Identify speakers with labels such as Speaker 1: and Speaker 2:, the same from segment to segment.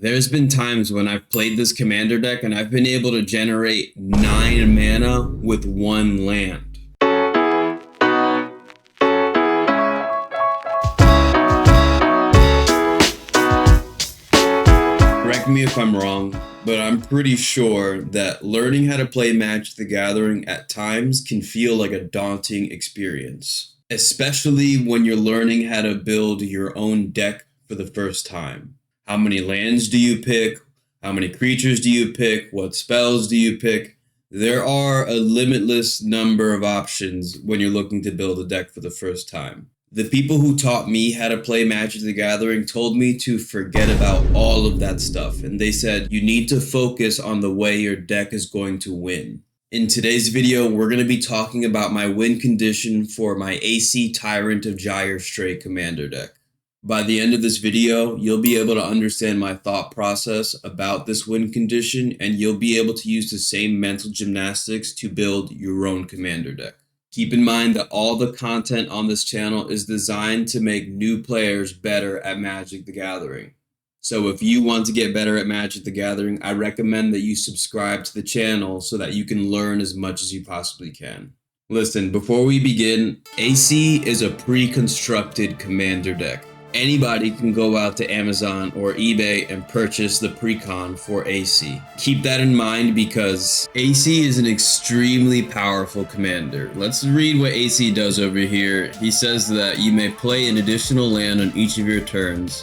Speaker 1: There's been times when I've played this commander deck and I've been able to generate 9 mana with 1 land. Correct me if I'm wrong, but I'm pretty sure that learning how to play Magic the Gathering at times can feel like a daunting experience, especially when you're learning how to build your own deck for the first time. How many lands do you pick? How many creatures do you pick? What spells do you pick? There are a limitless number of options when you're looking to build a deck for the first time. The people who taught me how to play Magic the Gathering told me to forget about all of that stuff, and they said you need to focus on the way your deck is going to win. In today's video, we're going to be talking about my win condition for my Aesi Tyrant of Gyre Stray commander deck. By the end of this video, you'll be able to understand my thought process about this win condition, and you'll be able to use the same mental gymnastics to build your own commander deck. Keep in mind that all the content on this channel is designed to make new players better at Magic the Gathering. So if you want to get better at Magic the Gathering, I recommend that you subscribe to the channel so that you can learn as much as you possibly can. Listen, before we begin, Aesi is a pre-constructed commander deck. Anybody can go out to Amazon or eBay and purchase the precon for Aesi. Keep that in mind because Aesi is an extremely powerful commander. Let's read what Aesi does over here. He says that you may play an additional land on each of your turns.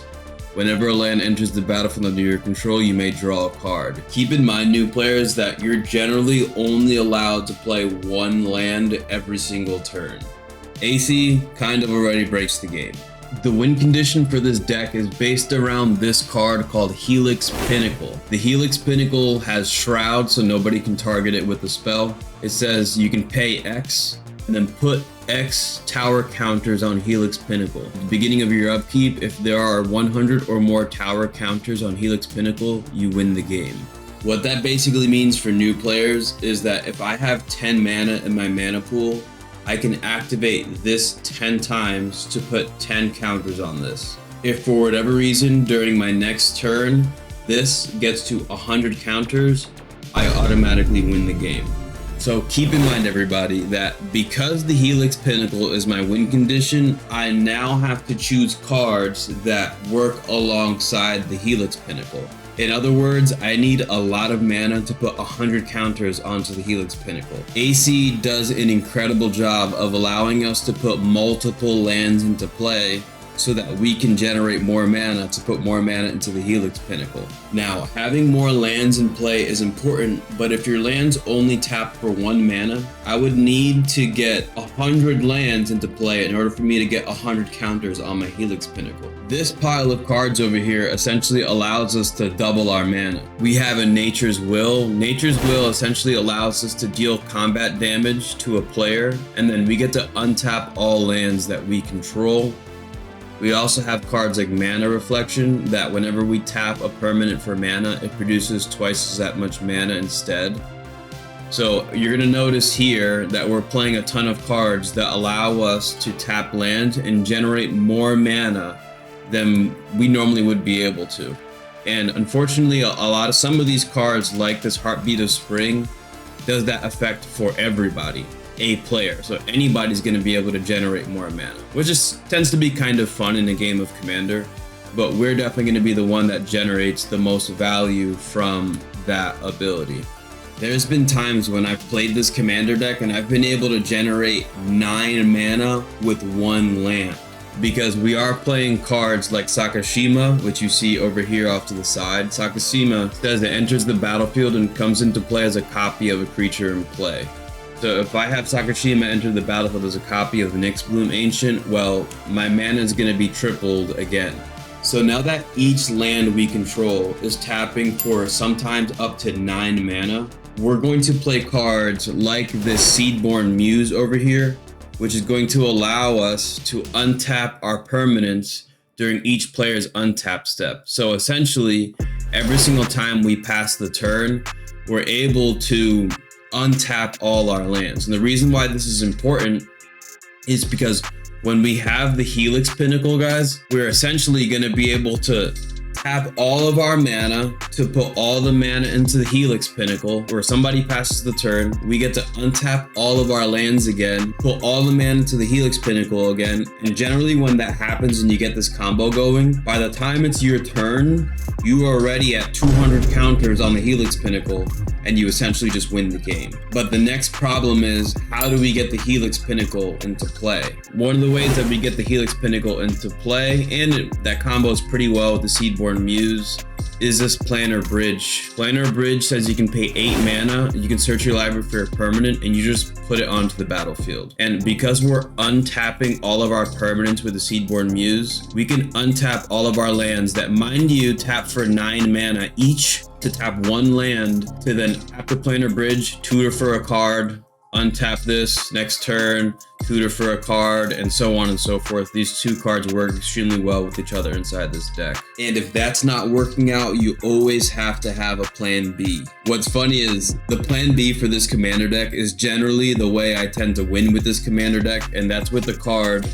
Speaker 1: Whenever a land enters the battlefield under your control, you may draw a card. Keep in mind, new players, that you're generally only allowed to play 1 land every single turn. Aesi kind of already breaks the game. The win condition for this deck is based around this card called HELIX Pinnacle. The HELIX Pinnacle has Shroud, so nobody can target it with a spell. It says you can pay X and then put X tower counters on HELIX Pinnacle. At the beginning of your upkeep, if there are 100 or more tower counters on HELIX Pinnacle, you win the game. What that basically means for new players is that if I have 10 mana in my mana pool, I can activate this 10 times to put 10 counters on this. If for whatever reason during my next turn this gets to 100 counters, I automatically win the game. So keep in mind, everybody, that because the HELIX Pinnacle is my win condition, I now have to choose cards that work alongside the HELIX Pinnacle. In other words, I need a lot of mana to put 100 counters onto the HELIX Pinnacle. Aesi does an incredible job of allowing us to put multiple lands into play so that we can generate more mana to put more mana into the HELIX Pinnacle. Now, having more lands in play is important, but if your lands only tap for 1 mana, I would need to get 100 lands into play in order for me to get 100 counters on my HELIX Pinnacle. This pile of cards over here essentially allows us to double our mana. We have a Nature's Will. Nature's Will essentially allows us to deal combat damage to a player, and then we get to untap all lands that we control. We also have cards like Mana Reflection, that whenever we tap a permanent for mana, it produces twice that much mana instead. So you're going to notice here that we're playing a ton of cards that allow us to tap land and generate more mana than we normally would be able to. And unfortunately, some of these cards, like this Heartbeat of Spring, does that effect for everybody. A player, so anybody's going to be able to generate more mana, which tends to be kind of fun in a game of Commander, but we're definitely going to be the one that generates the most value from that ability. There's been times when I've played this commander deck and I've been able to generate 9 mana with 1 land, because we are playing cards like Sakashima, which you see over here off to the side. Sakashima says it enters the battlefield and comes into play as a copy of a creature in play. So if I have Sakashima enter the battlefield as a copy of Nyxbloom Ancient, well, my mana is going to be tripled again. So now that each land we control is tapping for sometimes up to 9 mana, we're going to play cards like this Seedborn Muse over here, which is going to allow us to untap our permanents during each player's untap step. So essentially, every single time we pass the turn, we're able to untap all our lands. And the reason why this is important is because when we have the HELIX Pinnacle, guys, we're essentially going to be able to tap all of our mana to put all the mana into the Helix Pinnacle, where somebody passes the turn. We get to untap all of our lands again, put all the mana into the Helix Pinnacle again, and generally when that happens and you get this combo going, by the time it's your turn, you are already at 200 counters on the Helix Pinnacle, and you essentially just win the game. But the next problem is, how do we get the Helix Pinnacle into play? One of the ways that we get the Helix Pinnacle into play, and that combos pretty well with the Seedborn Muse, is this Planar Bridge. Planar Bridge says you can pay 8 mana, you can search your library for a permanent, and you just put it onto the battlefield. And because we're untapping all of our permanents with the Seedborn Muse, we can untap all of our lands that, mind you, tap for 9 mana each, to tap 1 land, to then, after Planar Bridge, tutor for a card, untap this, next turn, tutor for a card, and so on and so forth. These 2 cards work extremely well with each other inside this deck. And if that's not working out, you always have to have a plan B. What's funny is the plan B for this commander deck is generally the way I tend to win with this commander deck, and that's with a card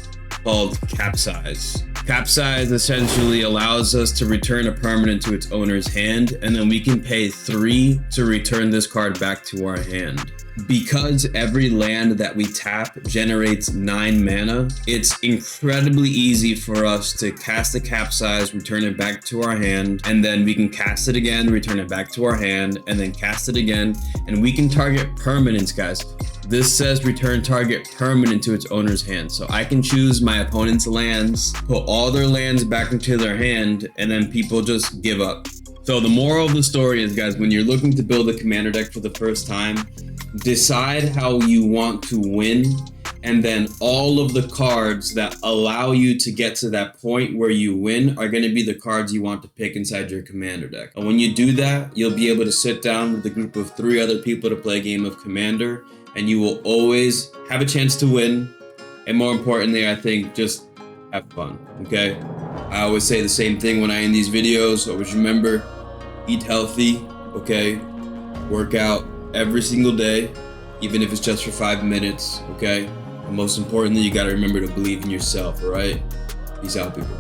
Speaker 1: called Capsize. Capsize essentially allows us to return a permanent to its owner's hand, and then we can pay 3 to return this card back to our hand. Because every land that we tap generates 9 mana, it's incredibly easy for us to cast a Capsize, return it back to our hand, and then we can cast it again, return it back to our hand, and then cast it again, and we can target permanents, guys. This says return target permanent to its owner's hand. So I can choose my opponent's lands, put all their lands back into their hand, and then people just give up. So the moral of the story is, guys, when you're looking to build a commander deck for the first time, decide how you want to win, and then all of the cards that allow you to get to that point where you win are going to be the cards you want to pick inside your commander deck. And when you do that, you'll be able to sit down with a group of 3 other people to play a game of Commander, and you will always have a chance to win. And more importantly, I think, just have fun, okay? I always say the same thing when I end these videos. Always remember, eat healthy, okay? Work out every single day, even if it's just for 5 minutes, okay? And most importantly, you gotta remember to believe in yourself, all right? Peace out, people.